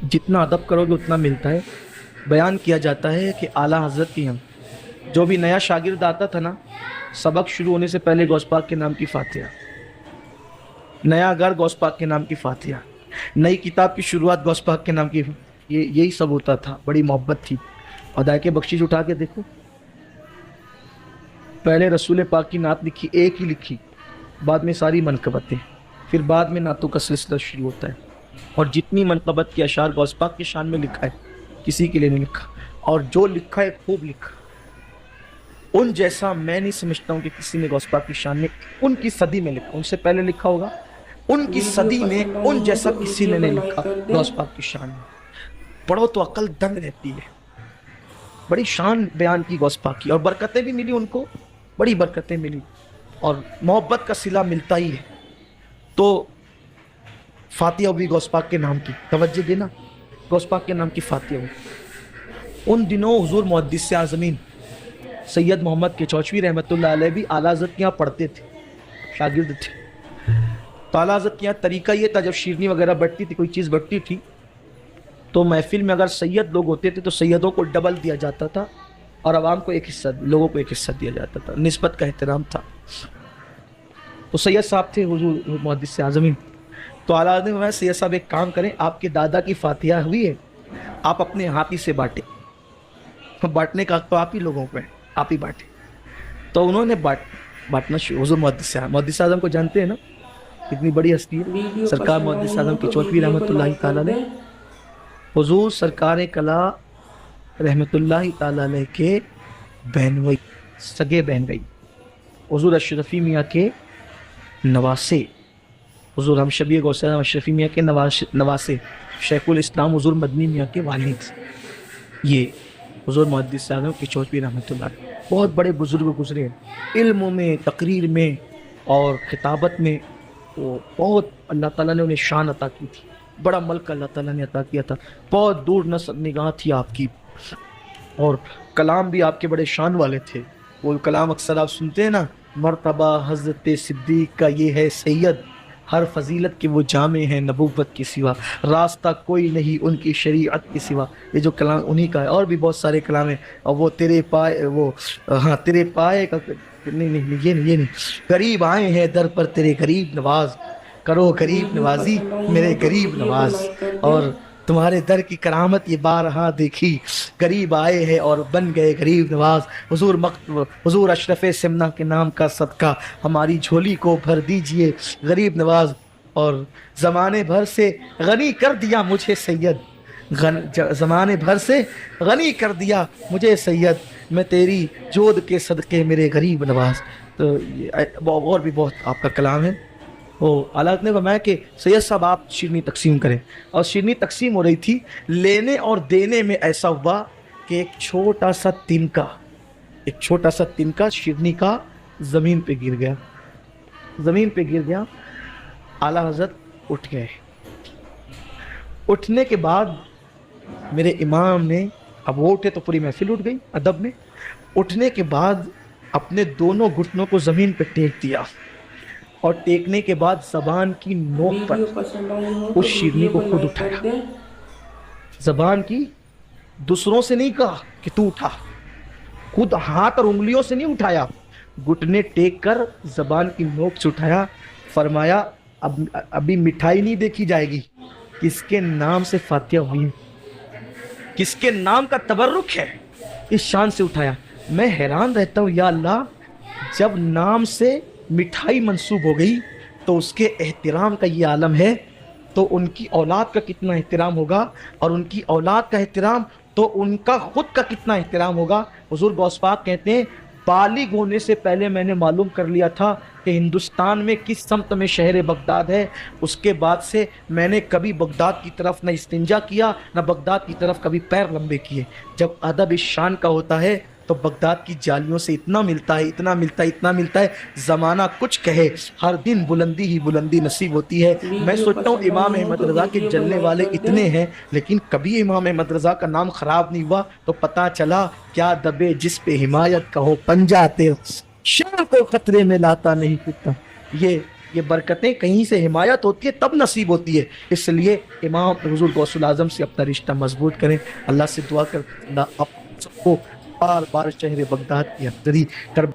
جتنا ادب کرو گے اتنا ملتا ہے. بیان کیا جاتا ہے کہ اعلیٰ حضرت کی ہم جو بھی نیا شاگرد آتا تھا نا، سبق شروع ہونے سے پہلے غوث پاک کے نام کی فاتحہ، نیا گھر غوث پاک کے نام کی فاتحہ، نئی کتاب کی شروعات غوث پاک کے نام کی، یہی سب ہوتا تھا. بڑی محبت تھی. ادائے بخشش اٹھا کے دیکھو، پہلے رسول پاک کی نعت لکھی، ایک ہی لکھی، بعد میں ساری منقبتیں، پھر بعد میں نعتوں کا سلسلہ شروع ہوتا ہے. اور جتنی منقبت کے اشعار غوث پاک کے شان میں لکھا ہے کسی کے لیے نہیں لکھا، اور جو لکھا ہے خوب لکھا. ان جیسا میں نہیں سمجھتا ہوں کہ کسی نے غوث پاک کی شان میں ان کی صدی میں لکھا. ان سے پہلے لکھا ہوگا، ان کی صدی میں ان جیسا کسی نے نہیں لکھا غوث پاک کی شان میں. پڑھو تو عقل دنگ رہتی ہے. بڑی شان بیان کی غوث پاک کی، اور برکتیں بھی ملی ان کو، بڑی برکتیں ملی، اور محبت کا صلہ ملتا ہی ہے. تو فاتحہ بھی غوث پاک کے نام کی، توجہ دینا، غوث پاک کے نام کی فاتحہ ہوئی. ان دنوں حضور محدث اعظمین سید محمد کچوچوی رحمۃ اللہ علیہ بھی اعلیٰ حضرت کے یہاں پڑھتے تھے، شاگرد تھے. تو اعلیٰ حضرت کے یہاں طریقہ یہ تھا، جب شیرنی وغیرہ بٹتی تھی، کوئی چیز بٹتی تھی، تو محفل میں اگر سید لوگ ہوتے تھے تو سیدوں کو ڈبل دیا جاتا تھا، اور عوام کو ایک حصہ، لوگوں کو ایک حصہ دیا جاتا تھا. نسبت کا احترام تھا. تو سید صاحب تھے حضور محدث اعظمین. تو اعلیٰ حضرت نے سید صاحب ایک کام کریں، آپ کے دادا کی فاتحہ ہوئی ہے، آپ اپنے ہاتھ ہی سے بانٹیں. بانٹنے کا تو آپ ہی لوگوں کو ہے، آپ ہی بانٹیں. تو انہوں نے بانٹنا شروع. حضور محدث اعظم کو جانتے ہیں نا، اتنی بڑی ہستی ہے سرکار محدث اعظم کچوچوی رحمۃ اللہ تعالیٰ علیہ. حضور سرکار کلا رحمۃ اللہ تعالیٰ علیہ کے بہنوئی، سگے بہنوئی، حضور اشرفی میاں کے نواسے، حضور ہم شبیہ غوث اعظم اشرفی میاں کے نواسے، شیخ الاسلام حضور مدنی میاں کے والد، یہ حضور محدث اعظم کچوچوی رحمۃ اللہ علیہ. بہت بڑے بزرگ گزرے ہیں، علم میں، تقریر میں اور خطابت میں. وہ بہت اللہ تعالیٰ نے انہیں شان عطا کی تھی، بڑا ملک اللہ تعالیٰ نے عطا کیا تھا. بہت دور نگاہ تھی آپ کی، اور کلام بھی آپ کے بڑے شان والے تھے. وہ کلام اکثر آپ سنتے ہیں نا، مرتبہ حضرت صدیق کا یہ ہے سید، ہر فضیلت کے وہ جامع ہیں نبوت کی سوا، راستہ کوئی نہیں ان کی شریعت کی سوا. یہ جو کلام انہی کا ہے، اور بھی بہت سارے کلام ہیں. اور وہ تیرے پائے، وہ ہاں تیرے پائے کا نہیں یہ نہیں، غریب آئے ہیں در پر تیرے غریب نواز، کرو غریب نوازی میرے غریب نواز. اور تمہارے در کی کرامت یہ بارہا دیکھی، غریب آئے ہیں اور بن گئے غریب نواز. حضور اشرف سمنا کے نام کا صدقہ ہماری جھولی کو بھر دیجئے غریب نواز. اور زمانے بھر سے غنی کر دیا مجھے سید، زمانے بھر سے غنی کر دیا مجھے سید، میں تیری جود کے صدقے میرے غریب نواز. تو اور بھی بہت آپ کا کلام ہے. وہ اعلیٰ نے فرمایا کہ سید صاحب آپ شیرنی تقسیم کریں، اور شیرنی تقسیم ہو رہی تھی. لینے اور دینے میں ایسا ہوا کہ ایک چھوٹا سا تنکا شیرنی کا زمین پہ گر گیا. اعلیٰ حضرت اٹھ گئے. اٹھنے کے بعد میرے امام نے، اب وہ اٹھے تو پوری محفل اٹھ گئی ادب میں. اٹھنے کے بعد اپنے دونوں گھٹنوں کو زمین پہ ٹیک دیا، اور ٹیکنے کے بعد زبان کی نوک پر اس شیرنی کو خود اٹھایا. زبان کی، دوسروں سے نہیں کہا کہ تو اٹھا، خود ہاتھ اور انگلیوں سے نہیں اٹھایا، گھٹنے ٹیک کر زبان کی نوک سے اٹھایا. فرمایا ابھی مٹھائی نہیں دیکھی جائے گی، کس کے نام سے فاتحہ ہوئی ہے، کس کے نام کا تبرک ہے، اس شان سے اٹھایا. میں حیران رہتا ہوں، یا اللہ، جب نام سے مٹھائی منسوب ہو گئی تو اس کے احترام کا یہ عالم ہے، تو ان کی اولاد کا کتنا احترام ہوگا، اور ان کی اولاد کا احترام تو ان کا خود کا کتنا احترام ہوگا. حضور غوث پاک کہتے ہیں بالغ ہونے سے پہلے میں نے معلوم کر لیا تھا کہ ہندوستان میں کس سمت میں شہر بغداد ہے. اس کے بعد سے میں نے کبھی بغداد کی طرف نہ استنجا کیا، نہ بغداد کی طرف کبھی پیر لمبے کیے. جب ادب اس شان کا ہوتا ہے تو بغداد کی جالیوں سے اتنا ملتا ہے. زمانہ کچھ کہے، ہر دن بلندی ہی بلندی نصیب ہوتی ہے. میں سوچتا ہوں امام احمد رضا کے جلنے والے اتنے ہیں، لیکن کبھی امام احمد رضا کا نام خراب نہیں ہوا. تو پتا چلا کیا دبے جس پہ حمایت کا ہو پنجہ تیرا، شاہ کو خطرے میں لاتا نہیں پھرتا. یہ یہ برکتیں کہیں سے حمایت ہوتی ہے تب نصیب ہوتی ہے. اس لیے امام حضور غوث الاعظم سے اپنا رشتہ مضبوط کریں. اللہ سے دعا کر اللہ آپ سب کو بار بار شہر بغداد کی حضری کر